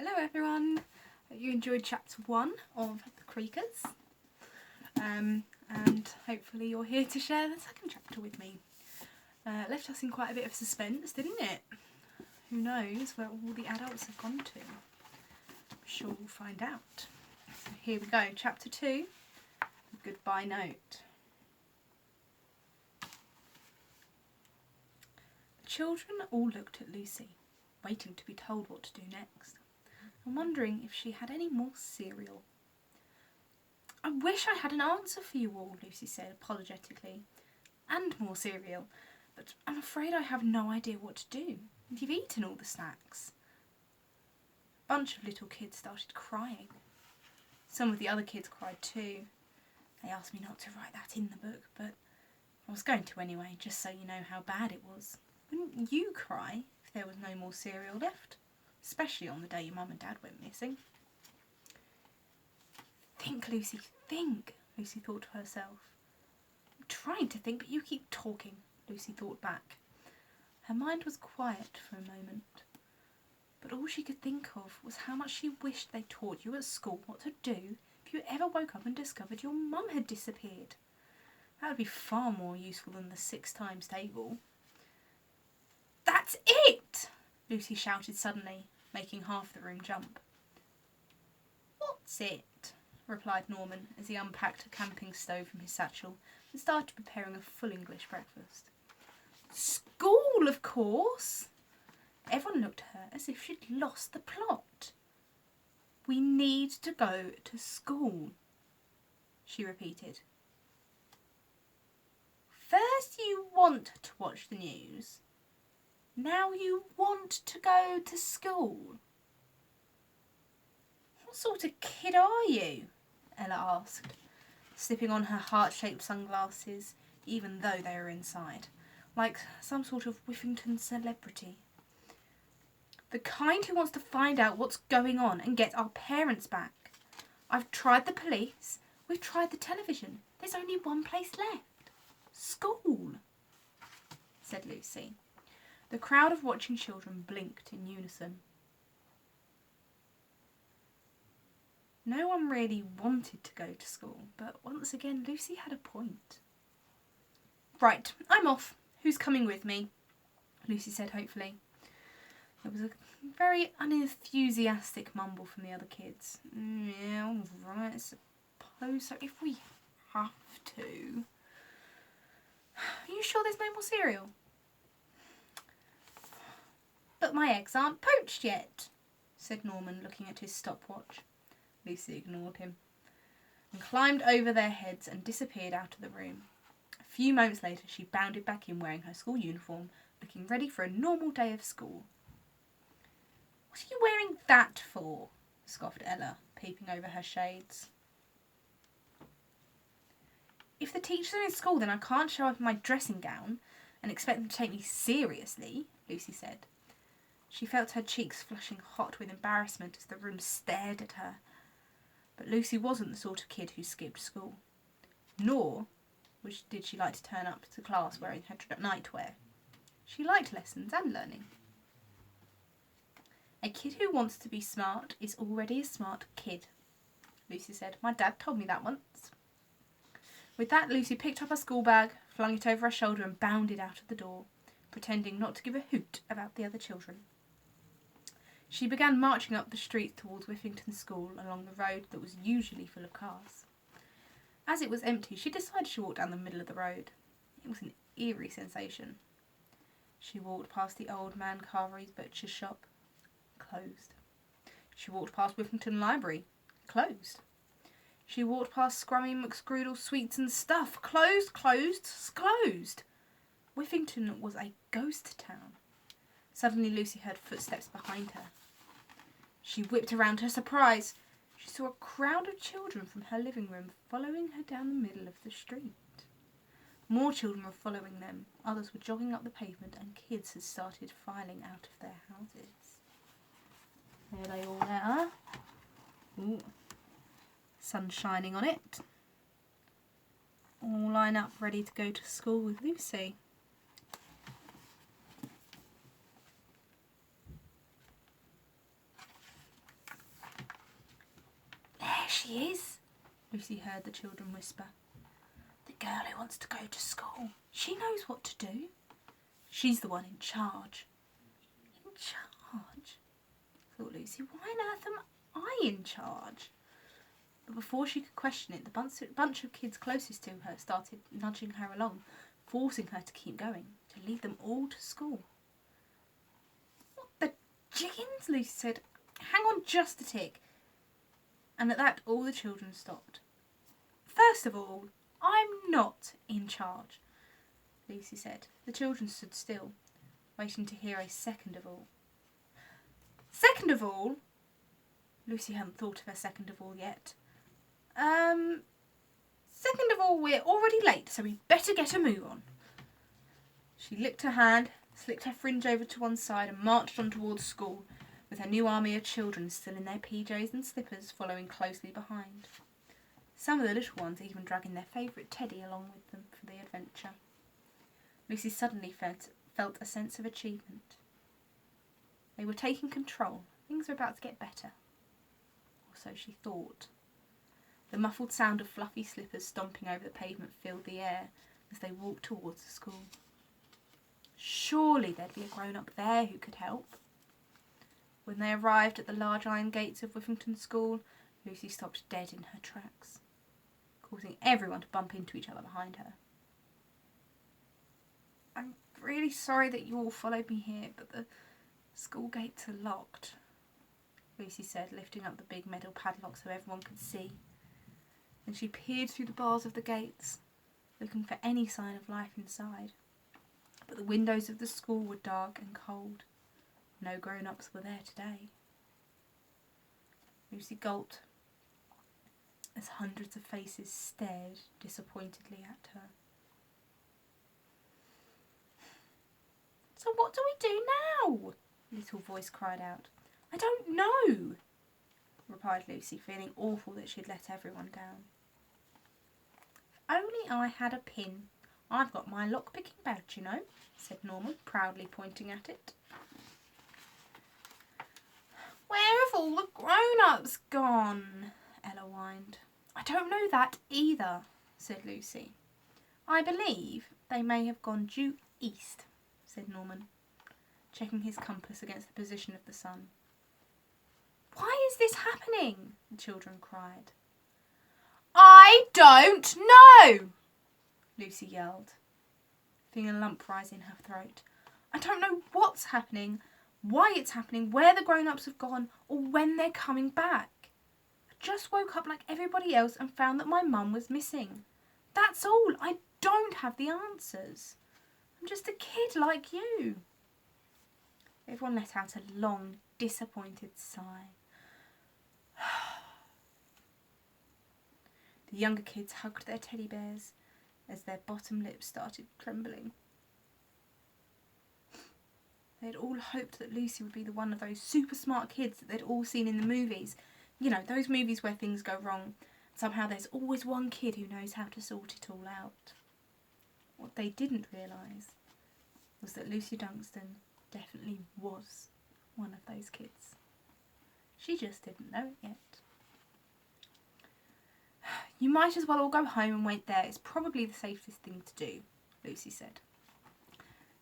Hello everyone, hope you enjoyed chapter 1 of the Creakers, and hopefully you're here to share the second chapter with me. Left us in quite a bit of suspense, didn't it? Who knows where all the adults have gone to? I'm sure we'll find out. So here we go, chapter 2, the goodbye note. The children all looked at Lucy, waiting to be told what to do next, and wondering if she had any more cereal. "I wish I had an answer for you all," Lucy said apologetically, "and more cereal, but I'm afraid I have no idea what to do, and you've eaten all the snacks." A bunch of little kids started crying. Some of the other kids cried too. They asked me not to write that in the book, but I was going to anyway, just so you know how bad it was. Wouldn't you cry if there was no more cereal left? Especially on the day your mum and dad went missing. "Think, Lucy, think," Lucy thought to herself. "I'm trying to think, but you keep talking," Lucy thought back. Her mind was quiet for a moment, but all she could think of was how much she wished they taught you at school what to do if you ever woke up and discovered your mum had disappeared. That would be far more useful than the 6 times table. "That's it!" Lucy shouted suddenly, making half the room jump. "What's it?" replied Norman as he unpacked a camping stove from his satchel and started preparing a full English breakfast. "School, of course!" Everyone looked at her as if she'd lost the plot. "We need to go to school," she repeated. "First you want to watch the news. Now you want to go to school." "What sort of kid are you?" Ella asked, slipping on her heart-shaped sunglasses even though they were inside, like some sort of Whiffington celebrity. "The kind who wants to find out what's going on and get our parents back. I've tried the police, we've tried the television. There's only one place left. School," said Lucy. The crowd of watching children blinked in unison. No one really wanted to go to school, but once again Lucy had a point. "Right, I'm off. Who's coming with me?" Lucy said hopefully. There was a very unenthusiastic mumble from the other kids. "Yeah, all right, I suppose so, if we have to." "Are you sure there's no more cereal?" "But my eggs aren't poached yet," said Norman, looking at his stopwatch. Lucy ignored him and climbed over their heads and disappeared out of the room. A few moments later she bounded back in wearing her school uniform, looking ready for a normal day of school. "What are you wearing that for?" scoffed Ella, peeping over her shades. "If the teachers are in school, then I can't show up in my dressing gown and expect them to take me seriously," Lucy said. She felt her cheeks flushing hot with embarrassment as the room stared at her. But Lucy wasn't the sort of kid who skipped school. Nor did she like to turn up to class wearing her nightwear. She liked lessons and learning. "A kid who wants to be smart is already a smart kid," Lucy said. "My dad told me that once." With that, Lucy picked up her school bag, flung it over her shoulder and bounded out of the door, pretending not to give a hoot about the other children. She began marching up the street towards Whiffington School along the road that was usually full of cars. As it was empty, she decided to walk down the middle of the road. It was an eerie sensation. She walked past the old man Carvery's butcher's shop. Closed. She walked past Whiffington Library. Closed. She walked past Scrummy McScroodle's Sweets and Stuff. Closed, closed, closed. Whiffington was a ghost town. Suddenly Lucy heard footsteps behind her. She whipped around to her surprise. She saw a crowd of children from her living room following her down the middle of the street. More children were following them. Others were jogging up the pavement and kids had started filing out of their houses. There they all are. Ooh. Sun shining on it. All line up ready to go to school with Lucy. she is, Lucy heard the children whisper. The girl who wants to go to school. She knows what to do. She's the one in charge. In charge? Thought Lucy. Why on earth am I in charge? But before she could question it, the bunch of kids closest to her started nudging her along, forcing her to keep going, to lead them all to school. What the jiggins? Lucy said. Hang on just a tick. And at that, all the children stopped. First of all, I'm not in charge, Lucy said. The children stood still, waiting to hear a second of all. Second of all? Lucy hadn't thought of a second of all yet. Second of all, we're already late, so we better get a move on. She licked her hand, slicked her fringe over to one side and marched on towards school, with her new army of children still in their PJs and slippers following closely behind. Some of the little ones even dragging their favourite teddy along with them for the adventure. Lucy suddenly felt a sense of achievement. They were taking control. Things were about to get better. Or so she thought. The muffled sound of fluffy slippers stomping over the pavement filled the air as they walked towards the school. Surely there'd be a grown-up there who could help. When they arrived at the large iron gates of Whiffington School, Lucy stopped dead in her tracks, causing everyone to bump into each other behind her. I'm really sorry that you all followed me here, but the school gates are locked, Lucy said, lifting up the big metal padlock so everyone could see. Then she peered through the bars of the gates, looking for any sign of life inside. But the windows of the school were dark and cold. No grown-ups were there today. Lucy gulped as hundreds of faces stared disappointedly at her. So what do we do now? A little voice cried out. I don't know, replied Lucy, feeling awful that she'd let everyone down. If only I had a pin. I've got my lock-picking badge, you know, said Norman, proudly pointing at it. Where have all the grown-ups gone? Ella whined. I don't know that either, said Lucy. I believe they may have gone due east, said Norman, checking his compass against the position of the sun. Why is this happening? The children cried. I don't know, Lucy yelled, feeling a lump rise in her throat. I don't know what's happening, why it's happening, where the grown-ups have gone, or when they're coming back. I just woke up like everybody else and found that my mum was missing. That's all. I don't have the answers. I'm just a kid like you. Everyone let out a long, disappointed sigh. The younger kids hugged their teddy bears as their bottom lips started trembling. They had all hoped that Lucy would be one of those super smart kids that they'd all seen in the movies. You know, those movies where things go wrong. Somehow there's always one kid who knows how to sort it all out. What they didn't realise was that Lucy Dunstan definitely was one of those kids. She just didn't know it yet. You might as well all go home and wait there. It's probably the safest thing to do, Lucy said.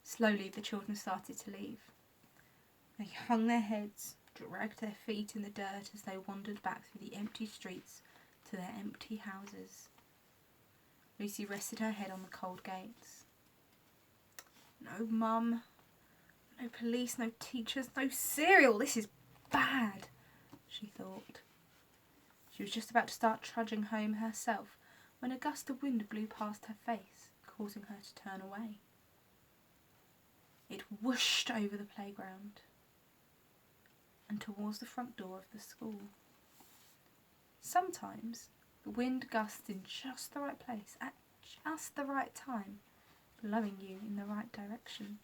Slowly the children started to leave. They hung their heads, dragged their feet in the dirt as they wandered back through the empty streets to their empty houses. Lucy rested her head on the cold gates. No mum, no police, no teachers, no cereal. This is bad, she thought. She was just about to start trudging home herself when a gust of wind blew past her face, causing her to turn away. It whooshed over the playground and towards the front door of the school. Sometimes the wind gusts in just the right place, at just the right time, blowing you in the right direction.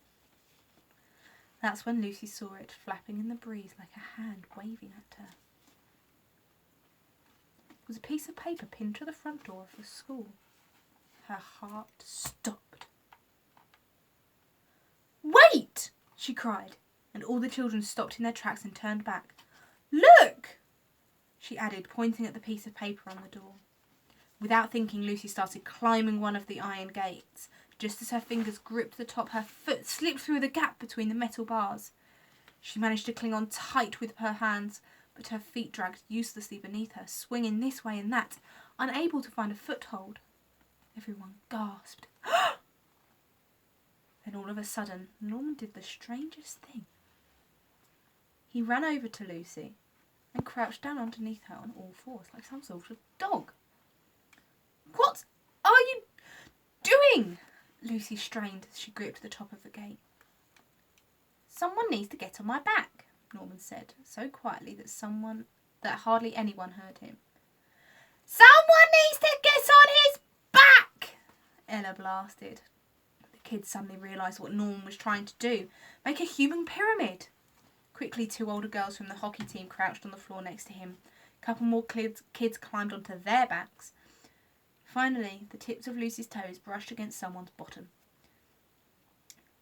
That's when Lucy saw it flapping in the breeze like a hand waving at her. It was a piece of paper pinned to the front door of the school. Her heart stopped. Wait! She cried, and all the children stopped in their tracks and turned back. Look! she added, pointing at the piece of paper on the door. Without thinking, Lucy started climbing one of the iron gates. Just as her fingers gripped the top, her foot slipped through the gap between the metal bars. She managed to cling on tight with her hands, but her feet dragged uselessly beneath her, swinging this way and that, unable to find a foothold. Everyone gasped. Then all of a sudden, Norman did the strangest thing. He ran over to Lucy and crouched down underneath her on all fours, like some sort of dog. "What are you doing?" Lucy strained as she gripped the top of the gate. "Someone needs to get on my back," Norman said, so quietly that hardly anyone heard him. "Someone needs to get on his back!" Ella blasted. The kids suddenly realised what Norman was trying to do, make a human pyramid. Quickly, 2 older girls from the hockey team crouched on the floor next to him. A couple more kids climbed onto their backs. Finally, the tips of Lucy's toes brushed against someone's bottom,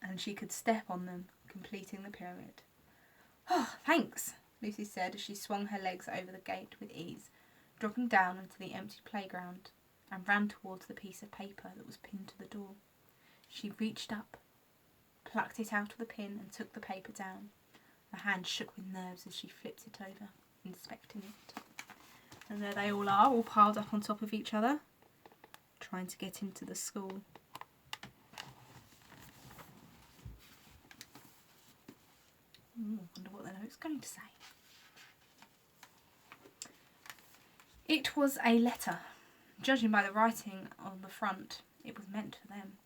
and she could step on them, completing the pyramid. "Oh, thanks," Lucy said as she swung her legs over the gate with ease, dropping down into the empty playground, and ran towards the piece of paper that was pinned to the door. She reached up, plucked it out of the pin, and took the paper down. Her hand shook with nerves as she flipped it over, inspecting it. And there they all are, all piled up on top of each other, trying to get into the school. I wonder what the note's going to say. It was a letter. Judging by the writing on the front, it was meant for them.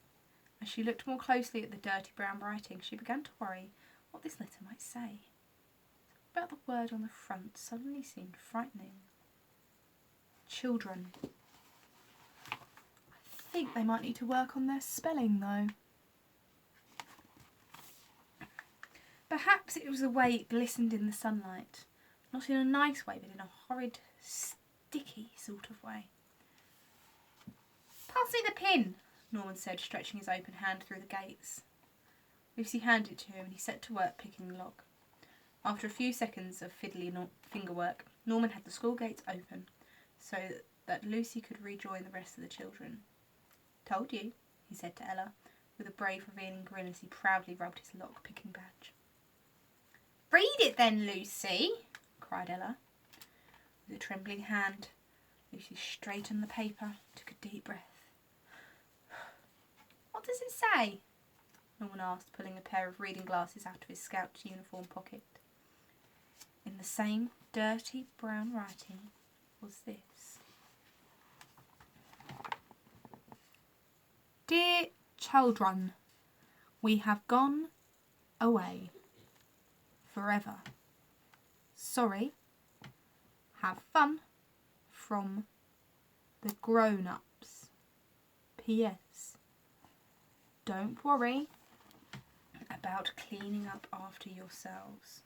As she looked more closely at the dirty brown writing, she began to worry what this letter might say. But the word on the front suddenly seemed frightening. Children. I think they might need to work on their spelling, though. Perhaps it was the way it glistened in the sunlight. Not in a nice way, but in a horrid, sticky sort of way. "Pass me the pin," Norman said, stretching his open hand through the gates. Lucy handed it to him and he set to work picking the lock. After a few seconds of fiddly fingerwork, Norman had the school gates open so that Lucy could rejoin the rest of the children. "Told you," he said to Ella, with a brave, revealing grin as he proudly rubbed his lock-picking badge. "Read it then, Lucy," cried Ella. With a trembling hand, Lucy straightened the paper, took a deep breath. "What does it say?" Norman asked, pulling a pair of reading glasses out of his scout uniform pocket. In the same dirty brown writing was this. "Dear children, we have gone away forever. Sorry. Have fun. From the grown-ups. P.S. Don't worry about cleaning up after yourselves."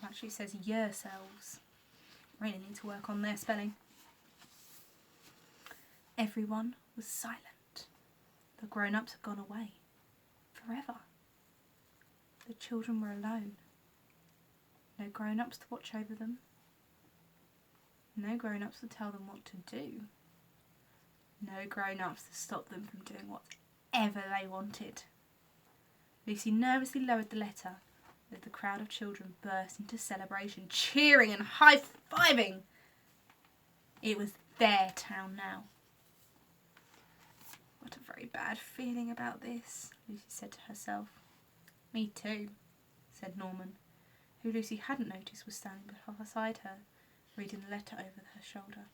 Actually, it says yourselves. Really need to work on their spelling. Everyone was silent. The grown-ups had gone away. Forever. The children were alone. No grown-ups to watch over them. No grown-ups to tell them what to do. No grown-ups to stop them from doing whatever they wanted. Lucy nervously lowered the letter as the crowd of children burst into celebration, cheering and high-fiving. It was their town now. "What a very bad feeling about this," Lucy said to herself. "Me too," said Norman, who Lucy hadn't noticed was standing beside her, reading the letter over her shoulder.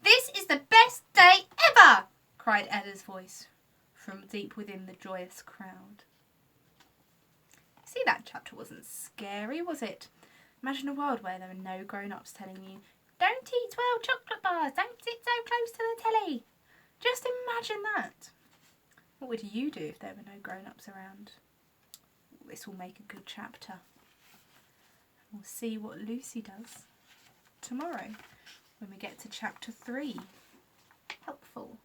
"This is the best day ever!" cried Ella's voice from deep within the joyous crowd. See, that chapter wasn't scary, was it? Imagine a world where there are no grown-ups telling you, "Don't eat 12 chocolate bars, don't sit so close to the telly." Just imagine that. What would you do if there were no grown-ups around? This will make a good chapter. We'll see what Lucy does tomorrow when we get to chapter 3. Helpful.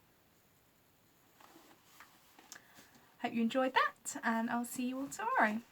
Hope you enjoyed that, and I'll see you all tomorrow.